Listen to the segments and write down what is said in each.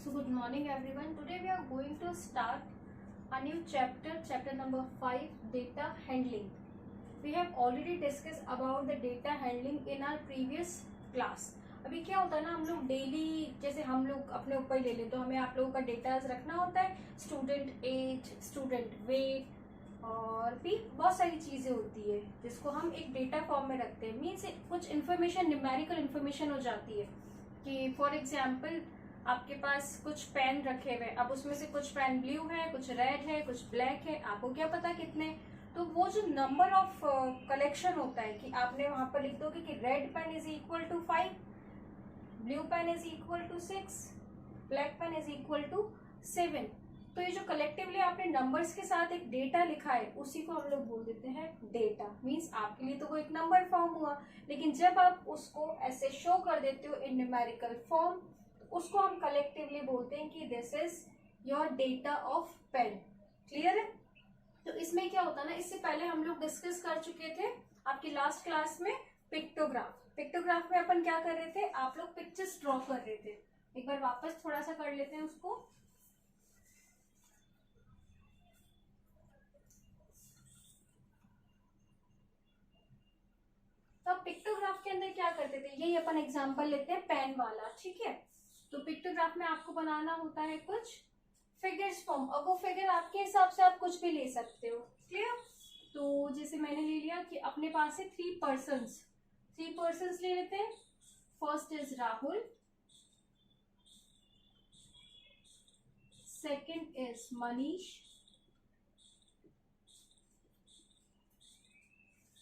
So good morning everyone. Today we are going to start a new chapter number 5, data handling. We have already discussed about the data handling in our previous class. अभी क्या होता है ना, हम लोग daily जैसे हम लोग अपने ऊपर ही ले लें तो हमें आप लोगों का डेटा रखना होता है, स्टूडेंट एज, स्टूडेंट वेट और भी बहुत सारी चीज़ें होती है जिसको हम एक डेटा फॉर्म में रखते हैं. मीन्स कुछ इन्फॉर्मेशन न्यूमेरिकल इन्फॉर्मेशन हो जाती है कि फॉर एग्जाम्पल आपके पास कुछ पेन रखे हुए, अब उसमें से कुछ पेन ब्लू है, कुछ रेड है, कुछ ब्लैक है, आपको क्या पता कितने. तो वो जो नंबर ऑफ कलेक्शन होता है कि आपने वहां पर लिख दोगे कि red pen is equal to 5, blue pen is equal to 6, black pen is equal to 7. तो ये जो कलेक्टिवली आपने नंबर्स के साथ एक डेटा लिखा है उसी को हम लोग बोल देते हैं डेटा. मीन्स आपके लिए तो वो एक नंबर फॉर्म हुआ, लेकिन जब आप उसको ऐसे शो कर देते हो इन न्यूमेरिकल फॉर्म उसको हम कलेक्टिवली बोलते हैं कि this is your data of pen. Clear है? तो इसमें क्या होता है ना, इससे पहले हम लोग डिस्कस कर चुके थे आपकी लास्ट क्लास में पिक्टोग्राफ. पिक्टोग्राफ में अपन क्या कर रहे थे, आप लोग पिक्चर्स ड्रॉ कर रहे थे. एक बार वापस थोड़ा सा कर लेते हैं उसको. तो पिक्टोग्राफ के अंदर क्या करते थे, यही अपन एग्जांपल लेते हैं पेन वाला. ठीक है, तो पिक्टोग्राफ में आपको बनाना होता है कुछ फिगर्स फॉर्म, और वो फिगर आपके हिसाब से आप कुछ भी ले सकते हो. क्लियर? तो जैसे मैंने ले लिया कि अपने पास है 3 पर्सन्स ले लेते हैं. First is Rahul, second is Manish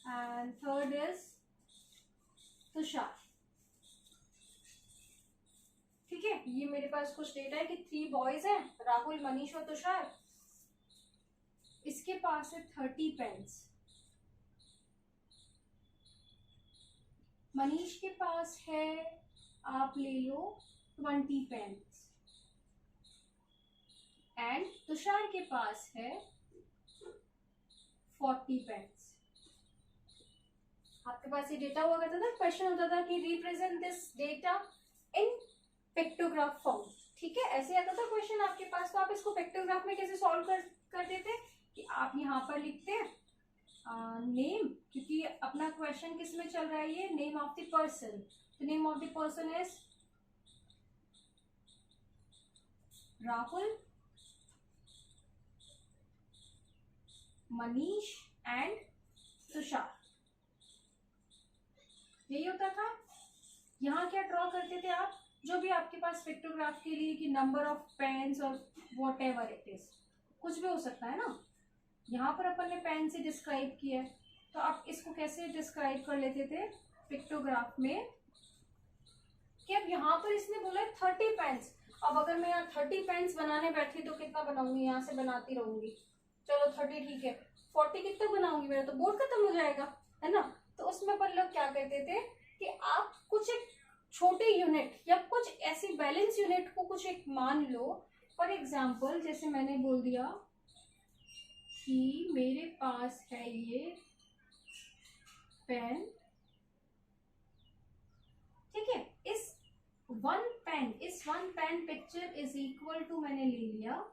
and third is Tushar. ठीक है, ये मेरे पास कुछ डेटा है कि 3 बॉयज हैं, राहुल, मनीष और तुषार. इसके पास है 30 पेन्स. मनीष के पास है, आप ले लो 20 पेन्स एंड तुषार के पास है 40 पेन्स. आपके पास ये डेटा हुआ करता था, क्वेश्चन होता था कि represent this data in pictograph form. ठीक है, ऐसे आता था क्वेश्चन आपके पास. तो आप इसको पिक्टोग्राफ में कैसे सॉल्व कर देते कि आप यहाँ पर लिखते हैं नेम, क्योंकि अपना क्वेश्चन किस में चल रहा है, ये नेम ऑफ द पर्सन. तो name of the person is Rahul, Manish and Tushar. यही होता था. यहाँ क्या ड्रॉ करते थे आप, जो भी आपके पास पिक्टोग्राफ के लिए कि नंबर ऑफ पेन्स और वॉट एवर इट इज, कुछ भी हो सकता है ना. यहाँ पर अपन ने पेन से डिस्क्राइब किया है, तो आप इसको कैसे डिस्क्राइब कर लेते थे पिक्टोग्राफ में कि अब यहाँ पर इसने बोला है 30 पेन्स. अब अगर मैं यहाँ 30 पेन्स बनाने बैठी तो कितना बनाऊंगी, यहाँ से बनाती रहूंगी. चलो 30 ठीक है, 40 कितना बनाऊंगी, मेरा तो बोर्ड खत्म हो जाएगा, है ना. तो उसमें अपन लोग क्या करते थे कि आप कुछ एक छोटे यूनिट या कुछ ऐसी बैलेंस यूनिट को कुछ एक मान लो. फॉर एग्जाम्पल जैसे मैंने बोल दिया कि मेरे पास है ये पेन. ठीक है, इस one pen picture is equal to, मैंने ले लिया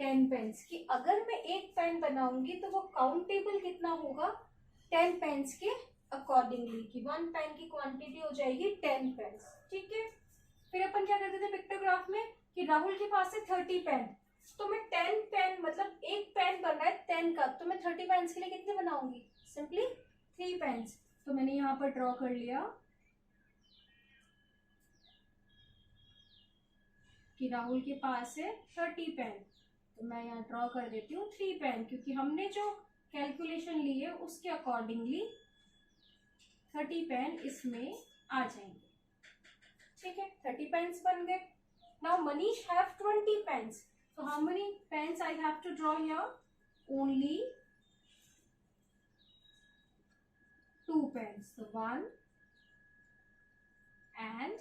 10 पेन्स की. अगर मैं एक पेन बनाऊंगी तो वो काउंटेबल कितना होगा, 10 पेन्स के अकॉर्डिंगली, कि 1 पेन की क्वांटिटी हो जाएगी 10 पेन्स. ठीक है, फिर अपन क्या करते थे पिक्टोग्राफ में कि राहुल के पास है 30 पेन, तो मैं 10 पेन, मतलब एक पेन बन रहा है 10 का, तो मैं 30 पेन्स के लिए कितने बनाऊंगी, सिंपली 3 पेन्स. तो मैंने यहाँ पर ड्रॉ कर लिया कि राहुल के पास है 30 पेन, तो मैं यहाँ ड्रॉ कर देती हूँ 3 पेन, क्योंकि हमने जो कैलकुलेशन ली है उसके अकॉर्डिंगली 30 पेन इसमें आ जाएंगे. ठीक है, 30 पेन्स बन गए. Now Manish have 20 pens, so how many pens I have to draw here? Only 2 pens. So 1 and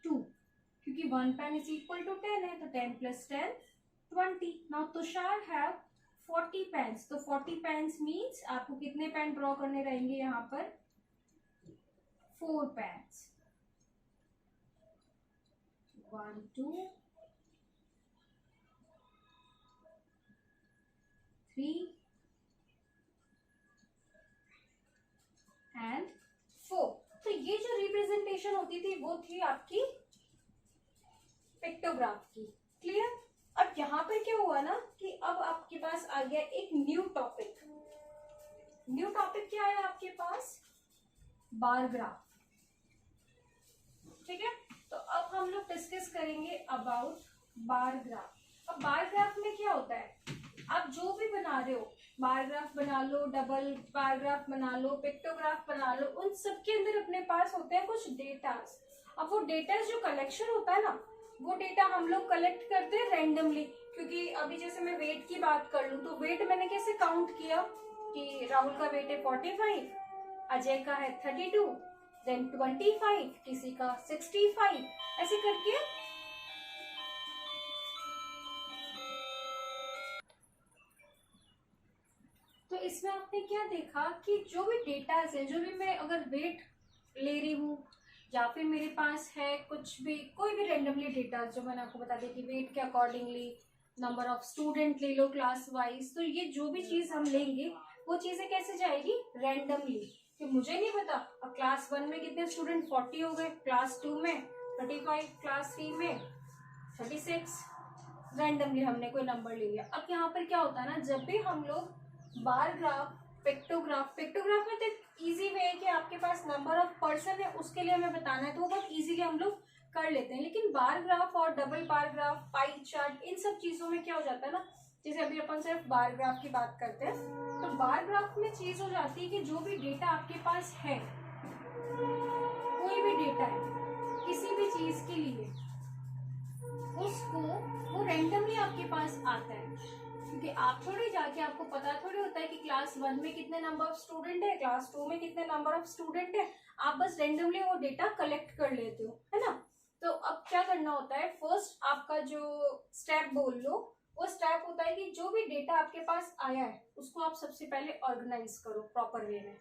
2. क्योंकि 1 pen is equal to 10 है, तो 10 plus 10 20. Now Tushar have 40 pens. तो 40 pens means आपको कितने पेन ड्रॉ करने रहेंगे यहाँ पर, 4 pens. 1 2 3 एंड 4। तो ये जो रिप्रेजेंटेशन होती थी वो थी आपकी पिक्टोग्राफ की। क्लियर? अब यहाँ पर क्या हुआ ना कि अब आपके पास आ गया एक न्यू टॉपिक। न्यू टॉपिक क्या है आपके पास? Bar graph. ठीक है, तो अब हम लोग डिस्कस करेंगे अबाउट बार ग्राफ। अब बार ग्राफ में क्या होता है, आप जो भी बना रहे हो, बार ग्राफ बना लो, डबल बार ग्राफ बना लो, पिक्टोग्राफ बना लो, उन सब के अंदर अपने पास होते हैं कुछ डेटास। अब वो डेटा जो कलेक्शन होता है ना, वो डेटा हम लोग कलेक्ट करते हैं रैंडमली। क्योंकि अभी जैसे मैं वेट की बात कर लूं तो वेट मैंने कैसे काउंट किया कि राहुल का वेट है 45, अजय का है 32, देन 25, किसी का 65, ऐसे करके तो इसमें आपने क्या देखा कि जो भी डेटा है, जो भी मैं अगर वेट ले रही हूँ या फिर मेरे पास है कुछ भी, कोई भी रैंडमली डेटा जो मैंने आपको बता दी कि वेट के अकॉर्डिंगली नंबर ऑफ स्टूडेंट ले लो क्लास वाइज, तो ये जो भी चीज हम लेंगे वो चीजें कैसे जाएगी? रैंडमली। कि मुझे नहीं पता अब क्लास 1 में कितने स्टूडेंट 40 हो गए, क्लास 2 में 35, क्लास 3 में 36, रैंडमली हमने कोई नंबर ले लिया। अब यहाँ पर क्या होता है ना, जब भी हम लोग बार ग्राफ, पिक्टोग्राफ में तो इजी वे है कि आपके पास नंबर ऑफ पर्सन है उसके लिए हमें बताना है तो वो बहुत इजीली हम लोग कर लेते हैं। लेकिन बार ग्राफ और double bar graph, pie chart, इन सब चीजों में क्या हो जाता है ना, जैसे अभी अपन सिर्फ बार ग्राफ की बात करते हैं, तो बार ग्राफ में चीज हो जाती है कि जो भी डेटा आपके पास है, कोई भी डेटा है किसी भी चीज के लिए, उसको वो रैंडमली आपके पास आता है। क्योंकि आप थोड़ी जाके, आपको पता थोड़ी होता है कि क्लास 1 में कितने नंबर ऑफ स्टूडेंट है, क्लास 2 में कितने नंबर ऑफ स्टूडेंट है, आप बस रैंडमली वो डेटा कलेक्ट कर लेते हो, है ना। तो अब क्या करना होता है, फर्स्ट आपका जो स्टेप बोल लो, वो स्टेप होता है कि जो भी डेटा आपके पास आया है उसको आप सबसे पहले ऑर्गेनाइज करो प्रॉपर वे में।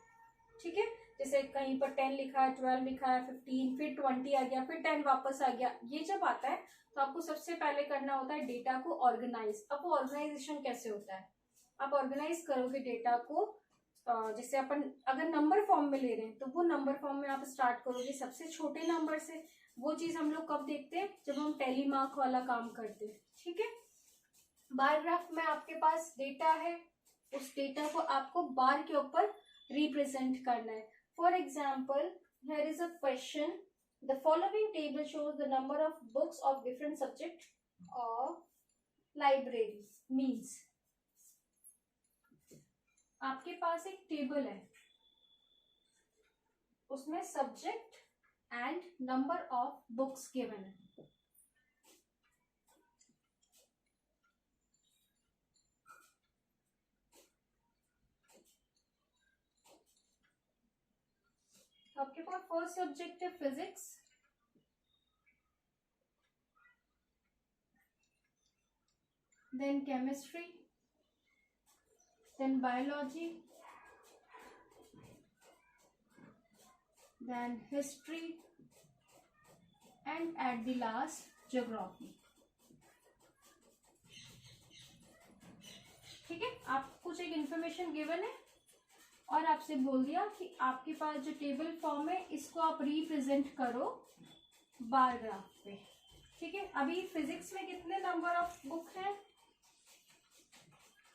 ठीक है, जैसे कहीं पर 10 लिखा है, 12 लिखा है, 15, फिर 20 आ गया, फिर 10 वापस आ गया, ये जब आता है तो आपको सबसे पहले करना होता है डेटा को ऑर्गेनाइज। अब वो ऑर्गेनाइजेशन कैसे होता है, आप ऑर्गेनाइज करोगे डेटा को, जैसे अपन अगर नंबर फॉर्म में ले रहे हैं तो वो नंबर फॉर्म में आप स्टार्ट करोगे सबसे छोटे नंबर से। वो चीज हम लोग कब देखते हैं, जब हम टेली मार्क वाला काम करते हैं। ठीक है, बार ग्राफ में आपके पास डेटा है, उस डेटा को आपको बार के ऊपर रिप्रेजेंट करना है। For example, here is a question, the following table shows the number of books of different subject of library। means आपके पास एक टेबल है, उसमें subject and number of books given है। आपके पास फर्स्ट सब्जेक्ट है physics, then chemistry, then biology, then history and at the last geography. ठीक है, आपको कुछ एक इंफॉर्मेशन गिवन है और आपसे बोल दिया कि आपके पास जो टेबल फॉर्म है इसको आप रिप्रेजेंट करो बार ग्राफ पे। ठीक है, अभी फिजिक्स में कितने नंबर ऑफ बुक है?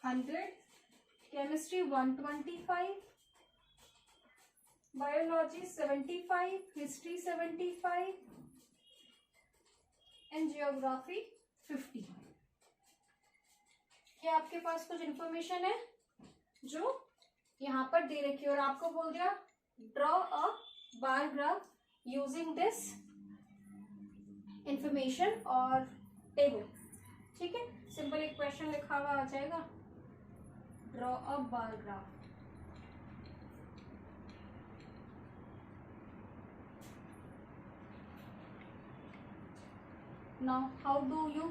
100, chemistry 125, biology 75, history 75 and geography 50। क्या आपके पास कुछ इंफॉर्मेशन है जो यहाँ पर दे रखी है और आपको बोल दिया draw a bar graph using this information और टेबल। ठीक है, सिंपल एक क्वेश्चन लिखा हुआ आ जाएगा, draw a bar graph. Now how do you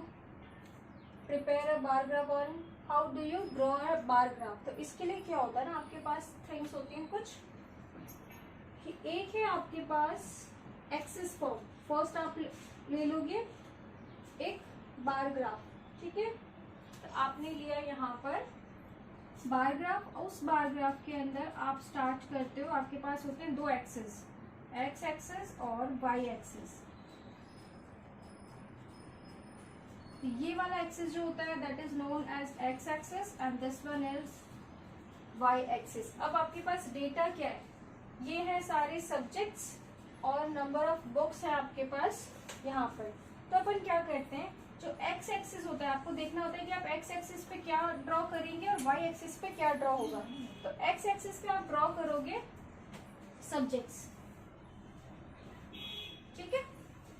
prepare a bar graph और how do you draw a bar graph. तो इसके लिए क्या होता है ना, आपके पास थिंग्स होती हैं कुछ कि एक है आपके पास एक्सेस फॉर्म। फर्स्ट आप ले लोगे एक बार ग्राफ, ठीक है। तो आपने लिया यहाँ पर बार ग्राफ, उस बार ग्राफ के अंदर आप स्टार्ट करते हो, आपके पास होते हैं दो एक्सिस, एक्स एक्सिस और वाई एक्सिस। ये वाला एक्सिस जो होता है that is known as X axis and this one is Y axis. अब आपके पास डेटा क्या है, ये है सारे सब्जेक्ट्स और नंबर ऑफ बुक्स है आपके पास यहाँ पर। तो अपन क्या करते हैं, जो एक्स एक्सिस होता है आपको देखना होता है कि आप एक्स एक्सिस पे क्या ड्रॉ करेंगे और वाई एक्सिस पे क्या ड्रॉ होगा। तो एक्स एक्सिस पे आप ड्रॉ करोगे सब्जेक्ट्स, ठीक है।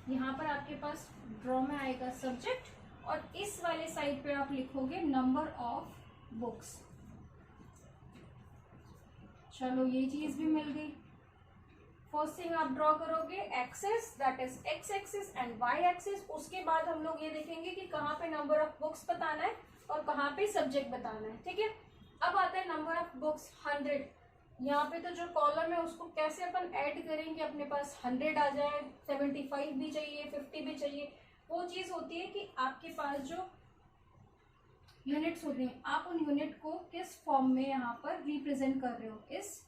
यहाँ पर आपके पास ड्रॉ में आएगा सब्जेक्ट और इस वाले साइड पे आप लिखोगे नंबर ऑफ बुक्स। चलो ये चीज भी मिल गई। फर्स्ट थिंग आप ड्रॉ करोगे axis that is X axis and Y axis. उसके बाद हम लोग ये देखेंगे कि कहाँ पे नंबर ऑफ बुक्स बताना है और कहाँ पे सब्जेक्ट बताना है, ठीक है। अब आता है नंबर ऑफ बुक्स 100। यहाँ पे तो जो कॉलम है उसको कैसे अपन ऐड करेंगे, अपने पास 100 आ जाए, 75 भी चाहिए, 50 भी चाहिए। वो चीज होती है कि आपके पास जो यूनिट्स होते हैं आप उन यूनिट को किस फॉर्म में यहाँ पर रिप्रेजेंट कर रहे हो इस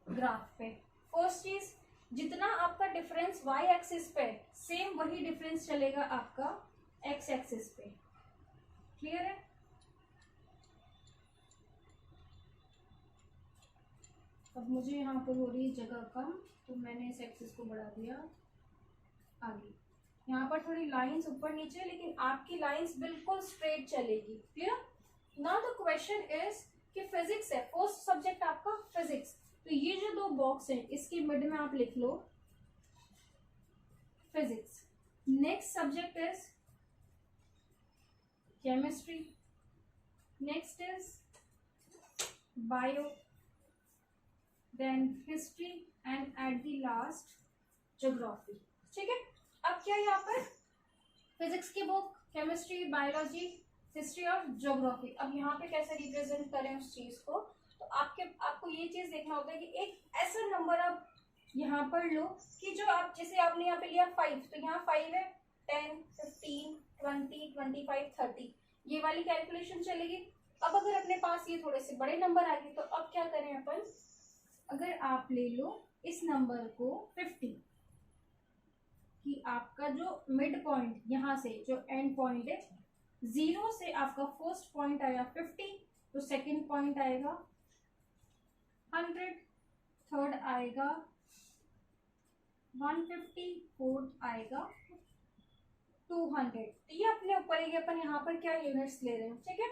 ग्राफ पे। फर्स्ट चीज, जितना आपका डिफरेंस वाई एक्सिस पे सेम वही डिफरेंस चलेगा आपका एक्स एक्सिस पे। क्लियर है? अब मुझे यहाँ पर हो रही है जगह कम, तो मैंने इस एक्सिस को बढ़ा दिया आगे। यहाँ पर थोड़ी लाइंस ऊपर नीचे, लेकिन आपकी लाइंस बिल्कुल स्ट्रेट चलेगी। Clear? Now the question is कि फिजिक्स है, फर्स्ट सब्जेक्ट आपका फिजिक्स। तो ये जो दो बॉक्स है इसके मिड में आप लिख लो physics. Next subject is chemistry, next is bio, then history and at the last geography, ठीक है। अब क्या यहाँ पर फिजिक्स की बुक, केमिस्ट्री, बायोलॉजी, हिस्ट्री और ज्योग्राफी। अब यहाँ पे कैसे रिप्रेजेंट करें उस चीज को, तो आपको ये चीज देखना होता है कि एक ऐसा नंबर आप यहाँ पर लो कि जो आप, जैसे आपने यहाँ पे लिया 5, तो यहाँ 5 है, 10, 15, 20, 25, 30, ये वाली कैलकुलेशन चलेगी। अब अगर अपने पास ये थोड़े से बड़े नंबर आ गए तो अब क्या करें अपन, अगर आप ले लो इस नंबर को 50 कि आपका जो मिड पॉइंट यहाँ से जो एंड पॉइंट है 0 से आपका फर्स्ट पॉइंट आया 50, तो सेकंड पॉइंट आएगा 100, थर्ड आएगा 150, फोर्थ आएगा 200। तो ये अपने ऊपर है कि अपन यहाँ पर क्या यूनिट्स ले रहे हैं, ठीक है।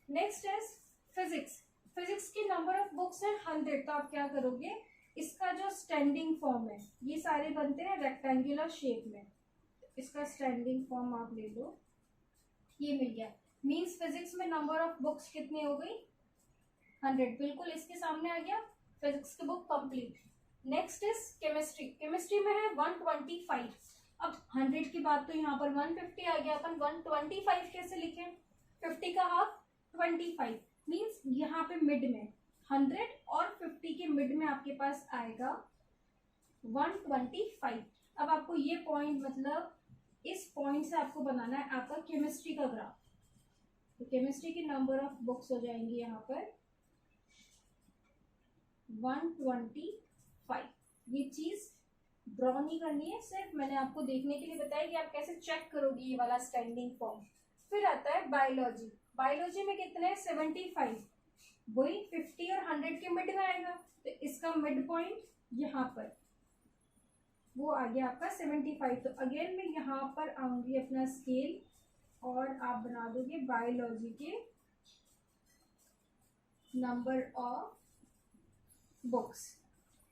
Next is physics. फिजिक्स की नंबर ऑफ बुक्स है 100, तो आप क्या करोगे, इसका जो स्टैंडिंग फॉर्म है, ये सारे बनते हैं रेक्टेंगुलर शेप में, इसका स्टैंडिंग फॉर्म आप ले लो, ये मिल गया। मींस फिजिक्स में नंबर ऑफ बुक्स कितनी हो गई, 100, बिल्कुल इसके सामने आ गया फिजिक्स की book complete. Next is chemistry. Chemistry में है 125। अब 100 की बात तो यहाँ पर 150 आ गया, अपन 125 कैसे लिखें, 50 का हाफ 25, मींस यहाँ पे मिड में 100 और 50 के मिड में आपके पास आएगा 125। अब आपको ये पॉइंट, मतलब इस पॉइंट से आपको बनाना है आपका केमिस्ट्री का ग्राफ। तो केमिस्ट्री की नंबर ऑफ बुक्स हो जाएंगी यहाँ पर 125। ये चीज ड्रॉ नहीं करनी है, सिर्फ मैंने आपको देखने के लिए बताया कि आप कैसे चेक करोगे ये वाला स्टैंडिंग फॉर्म। फिर आता है बायोलॉजी। बायोलॉजी में कितने हैं 75, वही 50 और 100 के मिड में आएगा, तो इसका मिड पॉइंट यहाँ पर वो आ गया आपका 75। तो अगेन मैं यहाँ पर आऊंगी अपना स्केल और आप बना दोगे बायोलॉजी के number of books.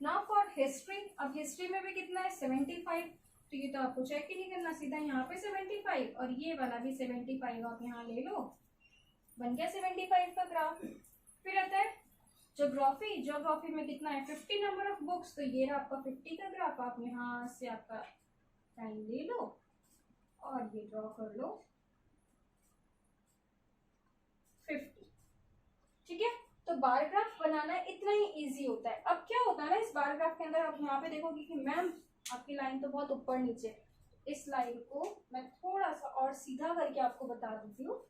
Now for history. अब हिस्ट्री में भी कितना है 75, तो ये तो आपको चेक ही नहीं करना, सीधा यहाँ पे 75 और ये वाला भी 75 आप यहाँ ले लो, बन गया 75 का ग्राफ। फिर आता है ज्योग्राफी। ज्योग्राफी में कितना है 50 नंबर ऑफ बुक्स, तो ये रहा आपका 50 का ग्राफ। आप यहाँ से आपका टाइम ले लो और ये ड्रॉ कर लो 50, ठीक है। तो बार ग्राफ बनाना इतना ही इजी होता है। अब क्या होता है ना इस बार ग्राफ के अंदर, आप यहाँ पे देखोगे कि मैम आपकी लाइन तो बहुत ऊपर नीचे, इस लाइन को मैं थोड़ा सा और सीधा करके आपको बता देती हूँ,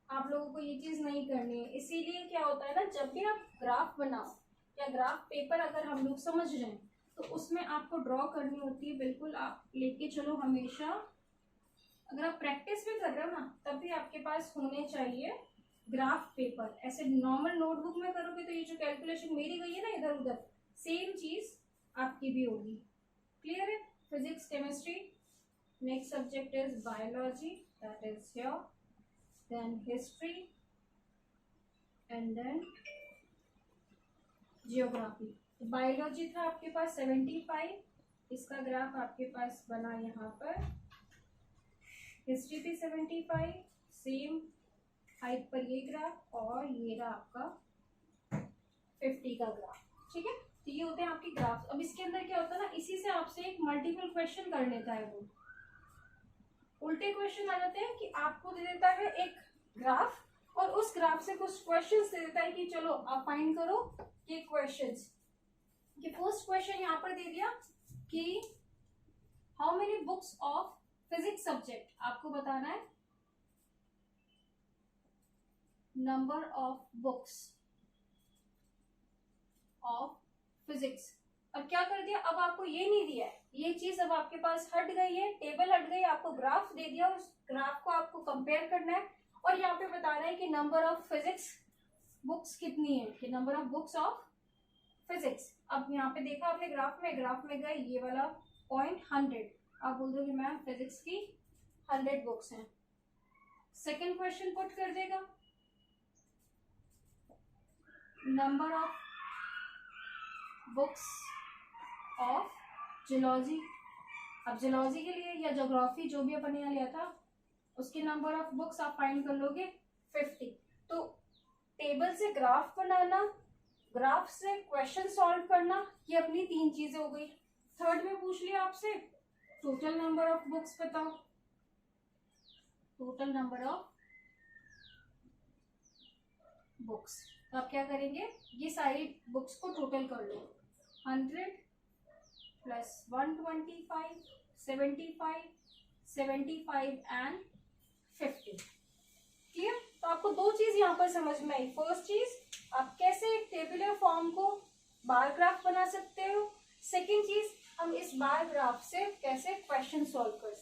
आप लोगों को ये चीज नहीं करनी है। इसीलिए क्या होता है ना, जब भी आप ग्राफ बनाओ या ग्राफ पेपर अगर हम लोग समझ रहे हैं तो उसमें आपको ड्रॉ करनी होती है, बिल्कुल आप लेके चलो हमेशा। अगर आप प्रैक्टिस भी कर रहे हो ना तब भी आपके पास होने चाहिए ग्राफ पेपर। ऐसे नॉर्मल नोटबुक में करोगे तो ये जो कैलकुलेशन मेरी गई है ना इधर उधर, सेम चीज आपकी भी होगी। क्लियर है? Physics, chemistry, next subject is biology, that is here, then history and then geography. Biology था आपके पास 75, इसका ग्राफ आपके पास बना यहाँ पर। हिस्ट्री भी 75, सेम हाइट पर ये ग्राफ, और ये रहा आपका 50 का ग्राफ। ठीक है, तो ये होते हैं आपके ग्राफ। अब इसके अंदर क्या होता है ना, इसी से आपसे एक मल्टीपल क्वेश्चन कर लेता है वो। उल्टे क्वेश्चन आ जाते हैं कि आपको दे देता है एक ग्राफ और उस ग्राफ से कुछ क्वेश्चंस दे देता है कि चलो आप फाइंड करो ये क्वेश्चंस। कि फर्स्ट क्वेश्चन यहाँ पर दे दिया कि how many books of physics subject, आपको बताना है number of books of physics. अब क्या कर दिया, अब आपको ये नहीं दिया है, ये चीज अब आपके पास हट गई है, टेबल हट गई, आपको ग्राफ दे दिया, उस ग्राफ को आपको कंपेयर करना है और यहाँ पे बताना है कि नंबर ऑफ फिजिक्स बुक्स कितनी है, कि number of books of physics. अब यहाँ पे देखा आपने ग्राफ में गए ये वाला पॉइंट 100, आप बोल दो कि मैम फिजिक्स की 100 बुक्स हैं। सेकेंड क्वेश्चन पुट कर देगा number of books of geology. अब जियोलॉजी के लिए या ज्योग्राफी जो भी अपन यहाँ लिया था उसके नंबर ऑफ बुक्स आप फाइंड कर लोगे 50। तो टेबल से ग्राफ बनाना, ग्राफ से क्वेश्चन सॉल्व करना, ये अपनी 3 चीजें हो गई। थर्ड में पूछ लिया आपसे टोटल नंबर ऑफ बुक्स बताओ, टोटल नंबर ऑफ बुक्स। तो आप क्या करेंगे, ये सारी बुक्स को टोटल कर लो, 100 प्लस 125, 75, 75 एंड 50। क्लियर? तो आपको 2 चीज यहाँ पर समझ में आई। फर्स्ट चीज, आप कैसे एक टेबुलर फॉर्म को बार ग्राफ बना सकते हो। सेकेंड चीज, हम इस बार ग्राफ से कैसे क्वेश्चन सॉल्व कर सकते हैं।